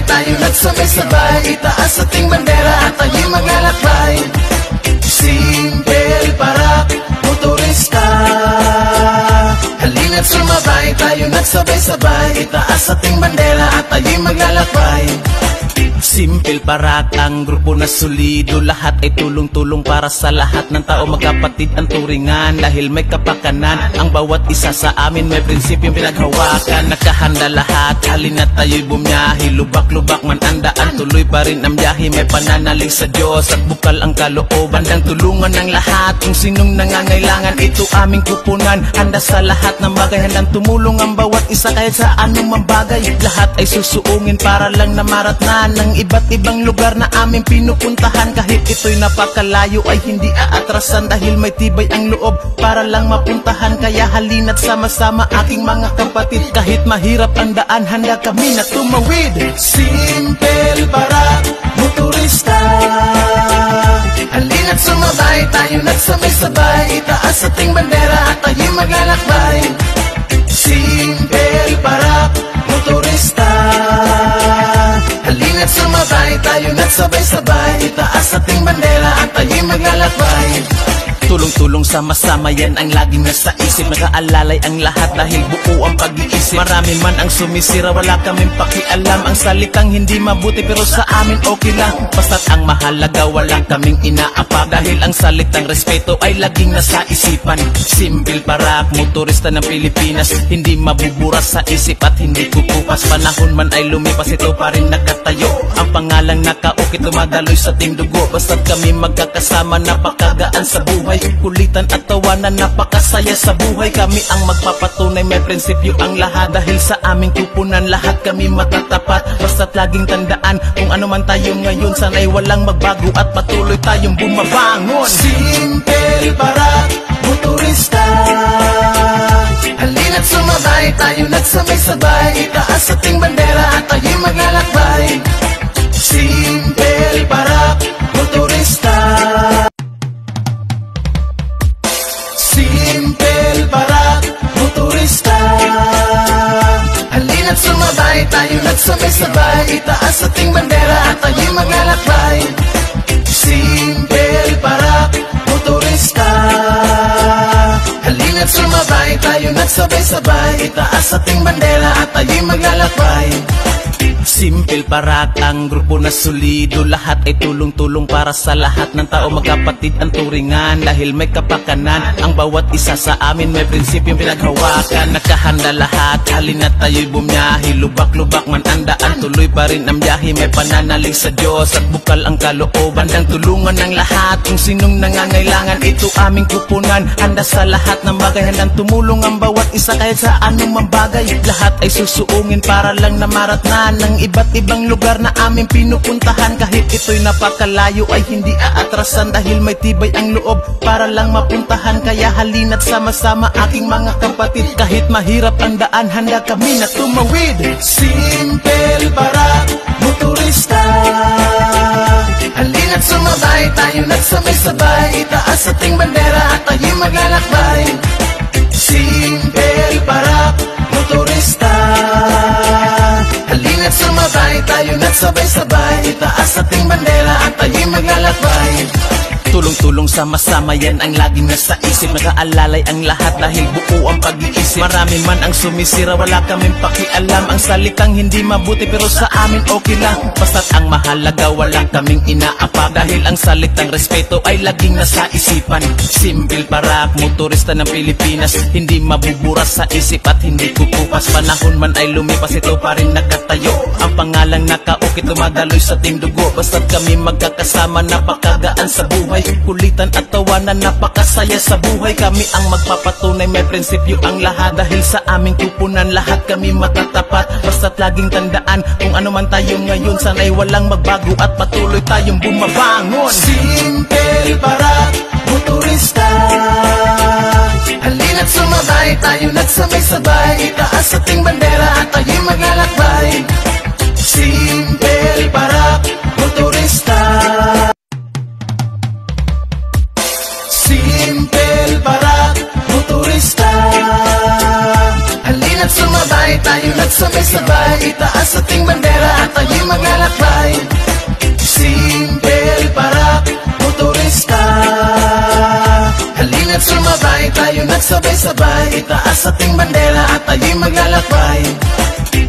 tayo nagsabay-sabay, itaas ating bandera at tayo'y maglalakbay. Simple Parak Motorista, halina't sumabay, tayo nagsabay-sabay, itaas ating bandera at tayo'y maglalakbay. Simple Parak, ang grupo na solido, lahat ay tulong-tulong para sa lahat ng tao, magkapatid ang turingan dahil may kapakanan. Ang bawat isa sa amin may prinsipyong pinaghawakan, nakahanda lahat, halina't tayo'y bumiyahe, lubak-lubak man ang daan, tuloy pa rin ang biyahe, may pananalig sa Diyos at bukal ang kalooban, handang tulungan ng lahat kung sinong nangangailangan. Ito aming kupunan, handa sa lahat ng bagay, handang tumulong ang bawat isa kahit sa anumang bagay. Lahat ay susuungin para lang na maratnan ng iba't ibang lugar na aming pinupuntahan. Kahit ito'y napakalayo ay hindi aatrasan dahil may tibay ang loob para lang mapuntahan. Kaya halina't sama-sama aking mga kapatid, kahit mahirap ang daan, handa kami na tumawid. Simple Parak Motorista, halina't sumabay, tayo nagsabay-sabay, itaas ating bandera at tayo'y maglalakbay. Simple Parak Motorista, halina't sumabay, tayo nagsabay-sabay, itaas ating bandera at tayo'y maglalakbay. Tulong-tulong sama-sama yan ang laging nasa isip, nakaalalay ang lahat dahil buo ang pag-iisip. Marami man ang sumisira, wala kaming pakialam, ang salitang hindi mabuti pero sa amin okay lang. Basta't ang mahalaga wala kaming inaapa, dahil ang salitang respeto ay laging nasa isipan. Simple Parak Motorista ng Pilipinas, hindi mabuburas sa isip at hindi kukupas. Panahon man ay lumipas, ito pa rin nakatayo, ang pangalang nakaukit dumadaloy sa ating dugo. Basta't kami magkakasama, napakagaan sa buhay, kulitan at tawanan, napakasaya sa buhay. Kami ang magpapatunay, may prinsipyo ang lahat, dahil sa aming kupunan lahat kami matatapat. Basta't laging tandaan, kung ano man tayo ngayon, sana'y walang magbago at patuloy tayong bumabangon. Simple Parak Motorista, halina't sumabay, tayo nagsabay-sabay, itaas ating bandera at tayo'y maglalakbay. Simple Parak Motorista, Simple Parak Motorista, halina't sumabay, tayo nagsabay-sabay, itaas ating bandera at tayo'y maglalakbay. Simple Parak Motorista, halina't sumabay, tayo nagsabay-sabay, itaas ating bandera at tayo'y maglalakbay. Simple Parak, ang grupo na solido, lahat ay tulong-tulong para sa lahat ng tao, magkapatid ang turingan dahil may kapakanan. Ang bawat isa sa amin may prinsipyong pinaghawakan, nakahanda lahat, halina't tayo'y bumiyahe, lubak-lubak man ang daan, tuloy pa rin ang biyahe, may pananalig sa Diyos at bukal ang kalooban, handang tulungan ng lahat kung sinong nangangailangan. Ito aming kupunan, handa sa lahat ng bagay, handang tumulong ang bawat isa kahit sa anumang bagay. Lahat ay susuungin para lang na maratnan ng iba't ibang lugar na aming pinupuntahan. Kahit ito'y napakalayo ay hindi aatrasan dahil may tibay ang loob para lang mapuntahan. Kaya halina't sama-sama aking mga kapatid, kahit mahirap ang daan, handa kami na tumawid. Simple Parak Motorista, halina't sumabay, tayo nagsabay-sabay, itaas ating bandera at tayo'y maglalakbay. Simple Parak Motorista, halina't sumabay, tayo nagsabay-sabay, itaas ating bandera at tayo'y maglalakbay. Tulong-tulong sama-sama yan ang laging nasa isip, nakaalalay ang lahat dahil buo ang pag-iisip. Marami man ang sumisira, wala kaming pakialam, ang salitang hindi mabuti pero sa amin okay lang. Basta't ang mahalaga wala kaming inaapa, dahil ang salitang respeto ay laging nasa isipan. Simple Parak Motorista ng Pilipinas, hindi mabuburas sa isip at hindi kukupas. Panahon man ay lumipas, ito pa rin nakatayo, ang pangalang nakaukit dumadaloy sa ating dugo. Basta't kami magkakasama, napakagaan sa buhay, kulitan at tawanan, napakasaya sa buhay. Kami ang magpapatunay, may prinsipyo ang lahat, dahil sa aming kupunan lahat kami matatapat. Basta't laging tandaan, kung ano man tayo ngayon, sana'y walang magbago at patuloy tayong bumabangon. Simple Parak Motorista, halina't sumabay, tayo nagsabay-sabay, itaas ating bandera at tayo'y maglalakbay. Simple Parak Motorista, Simple Parak Motorista, halina't sumabay, tayo nagsabay-sabay, itaas ating bandera at tayo'y maglalakbay. Simple para motorista, halina't sumabay, tayo nagsabay-sabay, itaas ating bandera at tayo'y maglalakbay.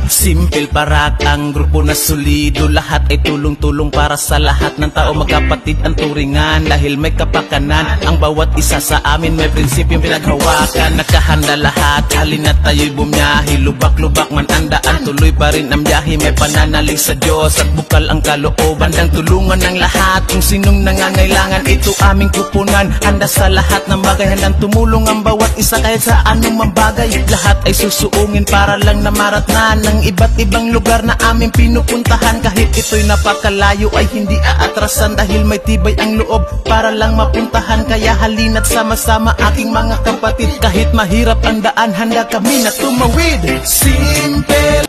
Simple parak ang grupo na solido, lahat ay tulong-tulong para sa lahat ng tao, magkapatid ang turingan dahil may kapakanan. Ang bawat isa sa amin may prinsipyong pinaghawakan, nakahanda lahat, halina't tayo'y bumiyahe, lubak-lubak man ang daan, tuloy pa rin ang biyahe, may pananalig sa Diyos at bukal ang kalooban, handang tulungan ng lahat kung sinong nangangailangan. Ito aming kupunan, handa sa lahat ng bagay, handang tumulong ang bawat isa kahit sa anumang bagay. Lahat ay susuungin para lang na maratnan ng iba't ibang lugar na aming pinupuntahan. Kahit ito'y napakalayo ay hindi aatrasan dahil may tibay ang loob para lang mapuntahan. Kaya halina't sama-sama aking mga kapatid, kahit mahirap ang daan, handa kami na tumawid. Simple